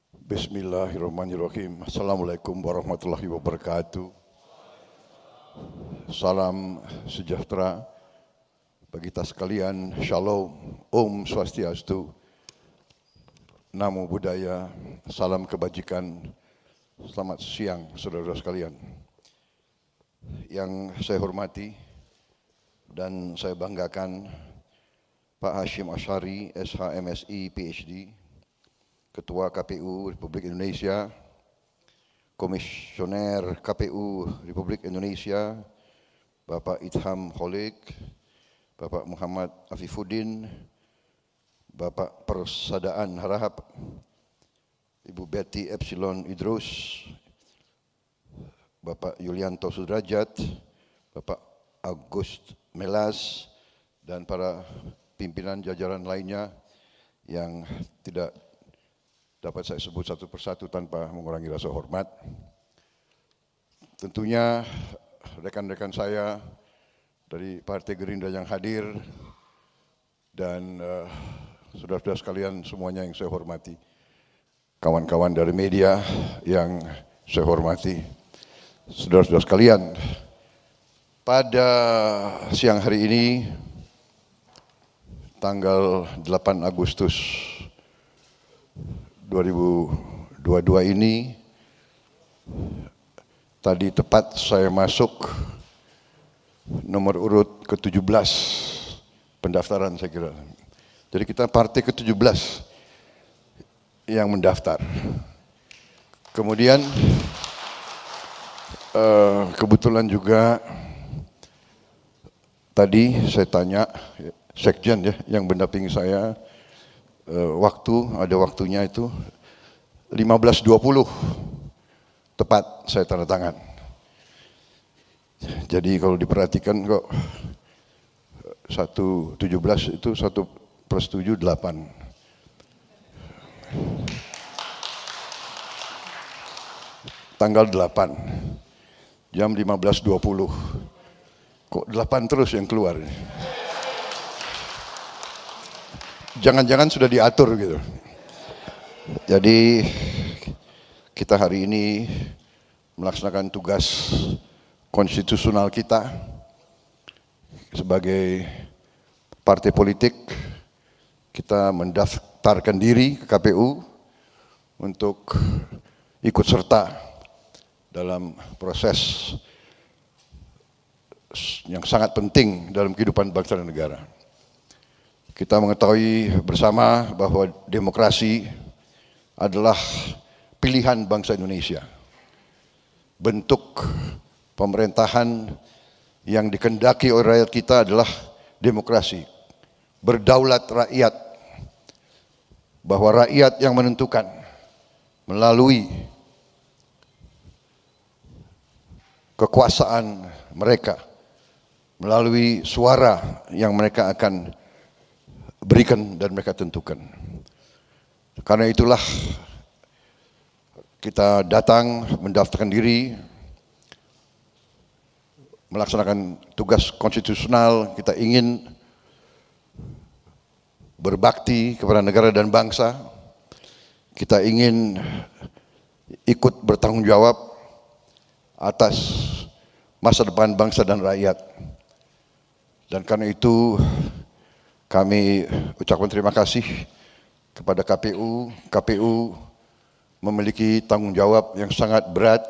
Bismillahirrahmanirrahim. Assalamualaikum warahmatullahi wabarakatuh. Salam sejahtera bagi kita sekalian. Shalom, Om Swastiastu, Namo Buddhaya, salam kebajikan. Selamat siang saudara-saudara sekalian. Yang saya hormati dan saya banggakan Pak Hashim Asy'ari, SHMSI, PhD, Ketua KPU Republik Indonesia, Komisioner KPU Republik Indonesia, Bapak Itham Holik, Bapak Muhammad Afifuddin, Bapak Persadaan Harahap, Ibu Betty Epsilon Idrus, Bapak Yulianto Sudrajat, Bapak Agus Melas, dan para pimpinan jajaran lainnya yang tidak dapat saya sebut satu persatu tanpa mengurangi rasa hormat. Tentunya rekan-rekan saya dari Partai Gerindra yang hadir dan saudara-saudara sekalian semuanya yang saya hormati. Kawan-kawan dari media yang saya hormati. Saudara-saudara sekalian, pada siang hari ini tanggal 8 Agustus 2022 ini, tadi tepat saya masuk nomor urut ke-17 pendaftaran saya kira. Jadi kita partai ke-17 yang mendaftar. Kemudian kebetulan juga tadi saya tanya sekjen ya yang mendampingi saya, ada waktunya itu 15.20 tepat saya tanda tangan. Jadi kalau diperhatikan kok 1.17 itu 1+7 8. Tanggal 8 jam 15.20 kok 8 terus yang keluar. Jangan-jangan sudah diatur gitu. Jadi kita hari ini melaksanakan tugas konstitusional kita sebagai partai politik. Kita mendaftarkan diri ke KPU untuk ikut serta dalam proses yang sangat penting dalam kehidupan bangsa dan negara. Kita mengetahui bersama bahwa demokrasi adalah pilihan bangsa Indonesia. Bentuk pemerintahan yang dikehendaki oleh rakyat kita adalah demokrasi. Berdaulat rakyat. Bahwa rakyat yang menentukan melalui kekuasaan mereka, melalui suara yang mereka akan berikan dan mereka tentukan. Karena itulah kita datang mendaftarkan diri, melaksanakan tugas konstitusional. Kita ingin berbakti kepada negara dan bangsa. Kita ingin ikut bertanggung jawab atas masa depan bangsa dan rakyat. Dan karena itu kami ucapkan terima kasih kepada KPU. KPU memiliki tanggung jawab yang sangat berat,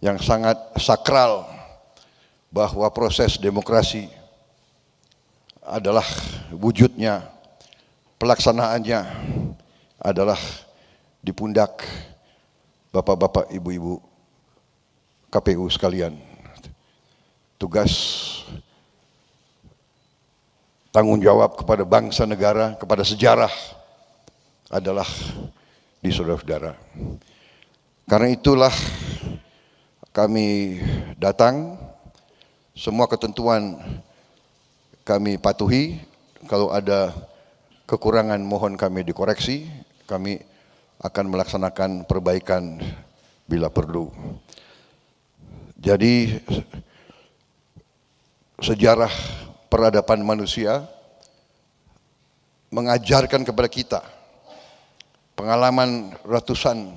yang sangat sakral, bahwa proses demokrasi adalah wujudnya, pelaksanaannya adalah di pundak bapak-bapak, ibu-ibu KPU sekalian. Tugas tanggung jawab kepada bangsa negara, kepada sejarah adalah di saudara-saudara. Karena itulah kami datang, semua ketentuan kami patuhi. Kalau ada kekurangan mohon kami dikoreksi, kami akan melaksanakan perbaikan bila perlu. Jadi sejarah peradaban manusia mengajarkan kepada kita pengalaman ratusan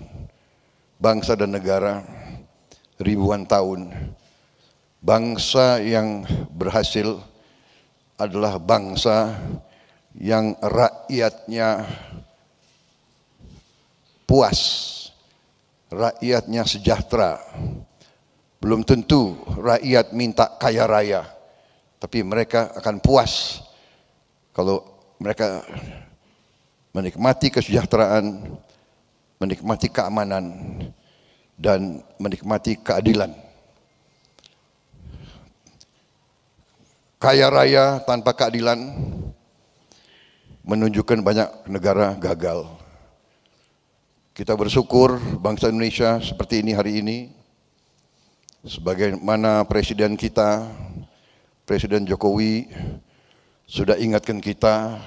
bangsa dan negara, ribuan tahun. Bangsa yang berhasil adalah bangsa yang rakyatnya puas, rakyatnya sejahtera. Belum tentu rakyat minta kaya raya, tapi mereka akan puas kalau mereka menikmati kesejahteraan, menikmati keamanan, dan menikmati keadilan. Kaya raya tanpa keadilan menunjukkan banyak negara gagal. Kita bersyukur bangsa Indonesia seperti ini hari ini, sebagaimana Presiden kita, Presiden Jokowi, sudah ingatkan kita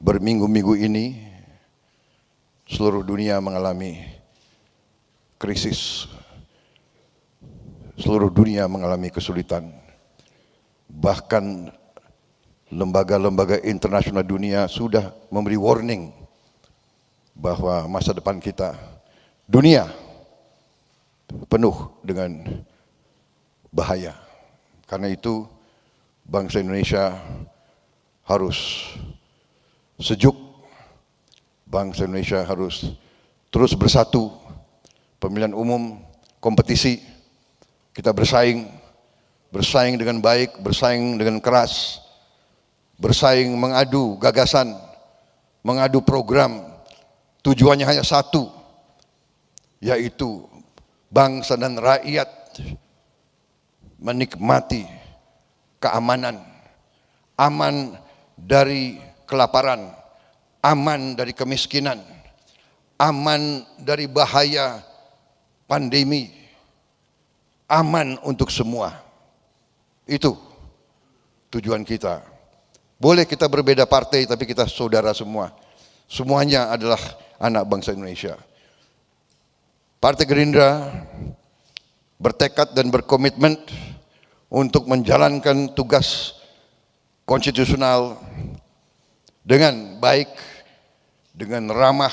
berminggu-minggu ini seluruh dunia mengalami krisis, seluruh dunia mengalami kesulitan. Bahkan lembaga-lembaga internasional dunia sudah memberi warning bahwa masa depan kita, dunia penuh dengan bahaya. Karena itu bangsa Indonesia harus sejuk, bangsa Indonesia harus terus bersatu. Pemilihan umum, kompetisi, kita bersaing dengan baik, bersaing dengan keras, bersaing mengadu gagasan, mengadu program. Tujuannya hanya satu, yaitu bangsa dan rakyat menikmati keamanan, aman dari kelaparan, aman dari kemiskinan, aman dari bahaya pandemi, aman untuk semua. Itu tujuan kita. Boleh kita berbeda partai, tapi kita saudara semua. Semuanya adalah anak bangsa Indonesia. Partai Gerindra bertekad dan berkomitmen untuk menjalankan tugas konstitusional dengan baik, dengan ramah,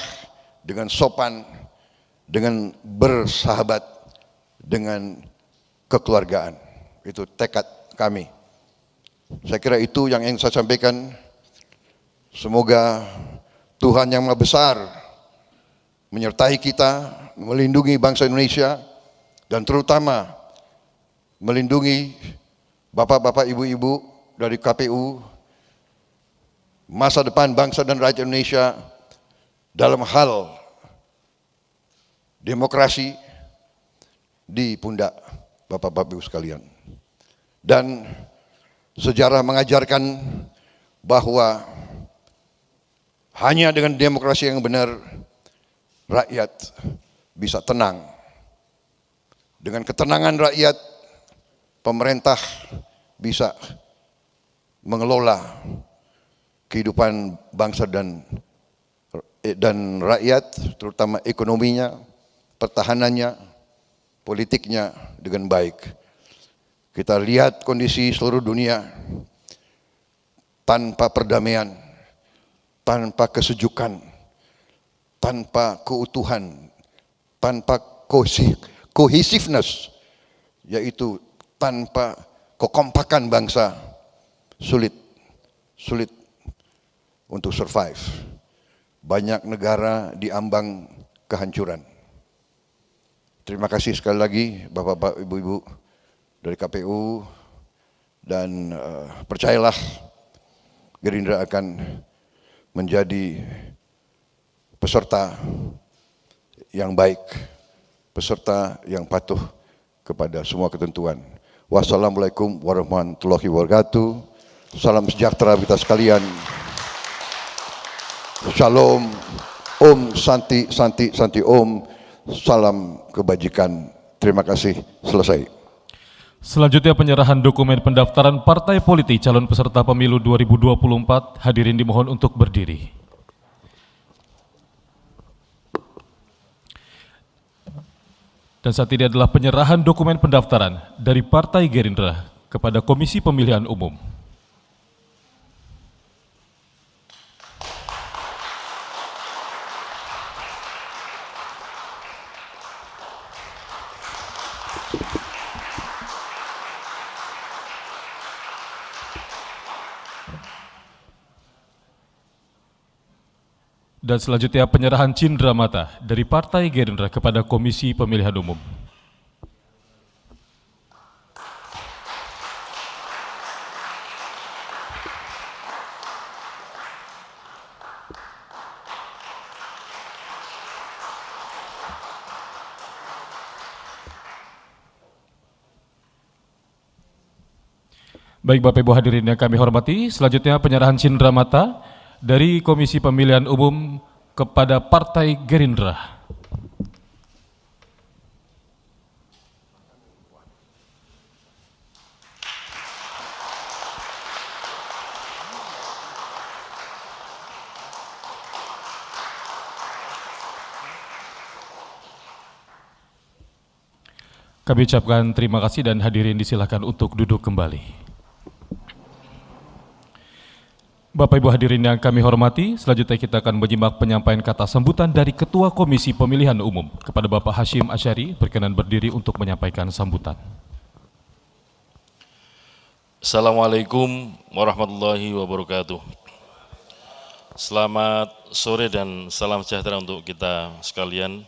dengan sopan, dengan bersahabat, dengan kekeluargaan. Itu tekad kami. Saya kira itu yang ingin saya sampaikan. Semoga Tuhan Yang Maha Besar menyertai kita, melindungi bangsa Indonesia, dan terutama melindungi bapak-bapak, ibu-ibu dari KPU, masa depan bangsa dan rakyat Indonesia dalam hal demokrasi di pundak bapak-bapak ibu sekalian. Dan sejarah mengajarkan bahwa hanya dengan demokrasi yang benar rakyat bisa tenang. Dengan ketenangan rakyat, pemerintah bisa mengelola kehidupan bangsa dan rakyat, terutama ekonominya, pertahanannya, politiknya dengan baik. Kita lihat kondisi seluruh dunia tanpa perdamaian, tanpa kesejukan, tanpa keutuhan, tanpa cohesiveness, yaitu tanpa kekompakan bangsa, sulit untuk survive. Banyak negara diambang kehancuran. Terima kasih sekali lagi bapak-bapak, ibu-ibu dari KPU, dan percayalah Gerindra akan menjadi peserta yang baik, peserta yang patuh kepada semua ketentuan. Wassalamualaikum warahmatullahi wabarakatuh. Salam sejahtera kita sekalian. Shalom, Om Santi Santi Santi Om. Salam kebajikan. Terima kasih. Selesai. Selanjutnya penyerahan dokumen pendaftaran partai politik calon peserta pemilu 2024. Hadirin dimohon untuk berdiri. Dan saat ini adalah penyerahan dokumen pendaftaran dari Partai Gerindra kepada Komisi Pemilihan Umum. Dan selanjutnya penyerahan cindera mata dari Partai Gerindra kepada Komisi Pemilihan Umum. Baik Bapak Ibu hadirin yang kami hormati, selanjutnya penyerahan cindera mata dari Komisi Pemilihan Umum kepada Partai Gerindra. Kami ucapkan terima kasih dan hadirin disilakan untuk duduk kembali. Bapak Ibu hadirin yang kami hormati, selanjutnya kita akan menyimak penyampaian kata sambutan dari Ketua Komisi Pemilihan Umum kepada Bapak Hashim Asyari, berkenan berdiri untuk menyampaikan sambutan. Assalamualaikum warahmatullahi wabarakatuh. Selamat sore dan salam sejahtera untuk kita sekalian.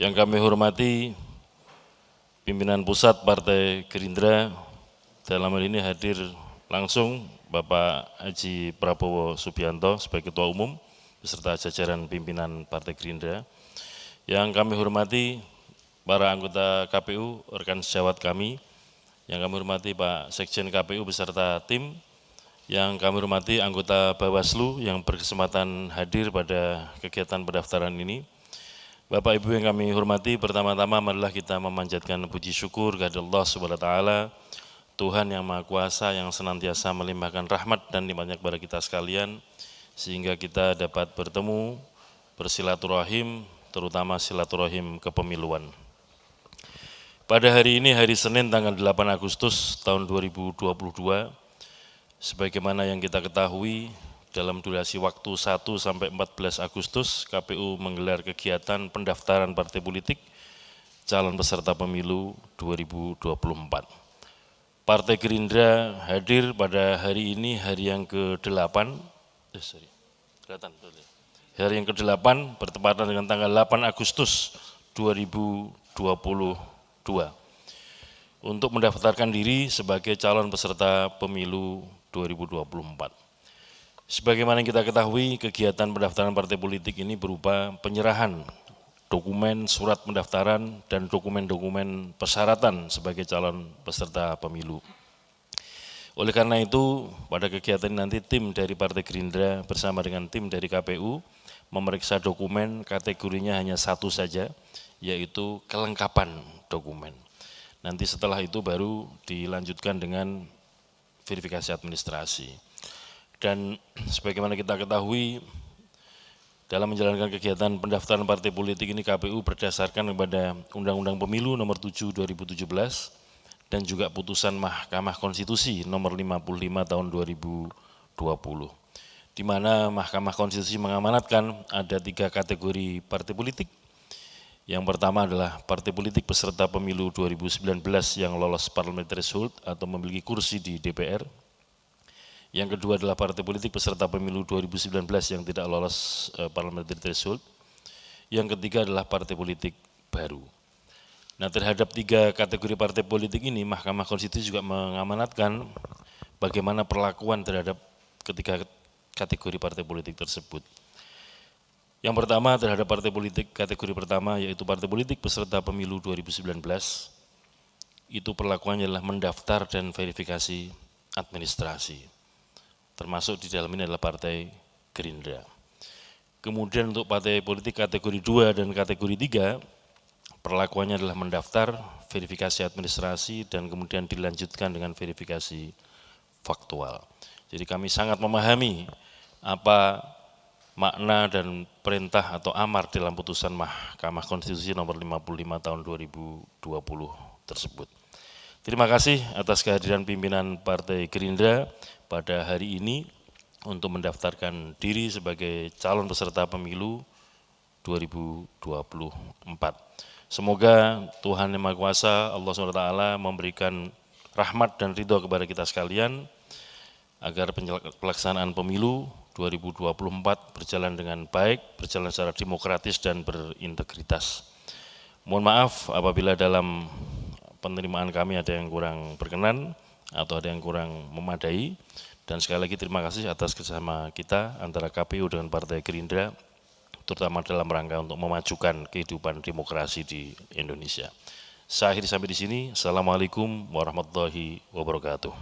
Yang kami hormati pimpinan pusat Partai Gerindra, dalam hal ini hadir langsung Bapak Haji Prabowo Subianto sebagai Ketua Umum beserta jajaran pimpinan Partai Gerindra. Yang kami hormati para anggota KPU, rekan sejawat kami. Yang kami hormati Pak Sekjen KPU beserta tim. Yang kami hormati anggota Bawaslu yang berkesempatan hadir pada kegiatan pendaftaran ini. Bapak Ibu yang kami hormati, pertama-tama marilah kita memanjatkan puji syukur kepada Allah Subhanahu wa taala, Tuhan yang Maha Kuasa yang senantiasa melimpahkan rahmat dan nikmatnya kepada kita sekalian, sehingga kita dapat bertemu, bersilaturahim, terutama silaturahim kepemiluan. Pada hari ini, hari Senin tanggal 8 Agustus tahun 2022, sebagaimana yang kita ketahui, dalam durasi waktu 1 sampai 14 Agustus, KPU menggelar kegiatan pendaftaran partai politik calon peserta pemilu 2024. Partai Gerindra hadir pada hari ini, hari yang ke-8, hari yang ke-8 bertepatan dengan tanggal 8 Agustus 2022 untuk mendaftarkan diri sebagai calon peserta pemilu 2024. Sebagaimana yang kita ketahui, kegiatan pendaftaran partai politik ini berupa penyerahan dokumen surat pendaftaran dan dokumen-dokumen persyaratan sebagai calon peserta pemilu. Oleh karena itu, pada kegiatan nanti tim dari Partai Gerindra bersama dengan tim dari KPU memeriksa dokumen, kategorinya hanya satu saja, yaitu kelengkapan dokumen. Nanti setelah itu baru dilanjutkan dengan verifikasi administrasi. Dan sebagaimana kita ketahui, dalam menjalankan kegiatan pendaftaran partai politik ini KPU berdasarkan kepada Undang-Undang Pemilu nomor 7 2017 dan juga putusan Mahkamah Konstitusi nomor 55 tahun 2020. Di mana Mahkamah Konstitusi mengamanatkan ada 3 kategori partai politik. Yang pertama adalah partai politik peserta pemilu 2019 yang lolos parliamentary threshold atau memiliki kursi di DPR. Yang kedua adalah partai politik peserta pemilu 2019 yang tidak lolos parliamentary threshold. Yang ketiga adalah partai politik baru. Nah, terhadap 3 kategori partai politik ini, Mahkamah Konstitusi juga mengamanatkan bagaimana perlakuan terhadap ketiga kategori partai politik tersebut. Yang pertama terhadap partai politik kategori pertama, yaitu partai politik peserta pemilu 2019, itu perlakuannya adalah mendaftar dan verifikasi administrasi. Termasuk di dalam ini adalah Partai Gerindra. Kemudian untuk partai politik kategori 2 dan kategori 3, perlakuannya adalah mendaftar, verifikasi administrasi, dan kemudian dilanjutkan dengan verifikasi faktual. Jadi kami sangat memahami apa makna dan perintah atau amar dalam putusan Mahkamah Konstitusi nomor 55 tahun 2020 tersebut. Terima kasih atas kehadiran pimpinan Partai Gerindra pada hari ini untuk mendaftarkan diri sebagai calon peserta pemilu 2024. Semoga Tuhan Yang Maha Kuasa, Allah SWT memberikan rahmat dan ridho kepada kita sekalian, agar pelaksanaan pemilu 2024 berjalan dengan baik, berjalan secara demokratis dan berintegritas. Mohon maaf apabila dalam penerimaan kami ada yang kurang berkenan atau ada yang kurang memadai. Dan sekali lagi terima kasih atas kerjasama kita antara KPU dengan Partai Gerindra, terutama dalam rangka untuk memajukan kehidupan demokrasi di Indonesia. Saya akhiri sampai di sini. Assalamualaikum warahmatullahi wabarakatuh.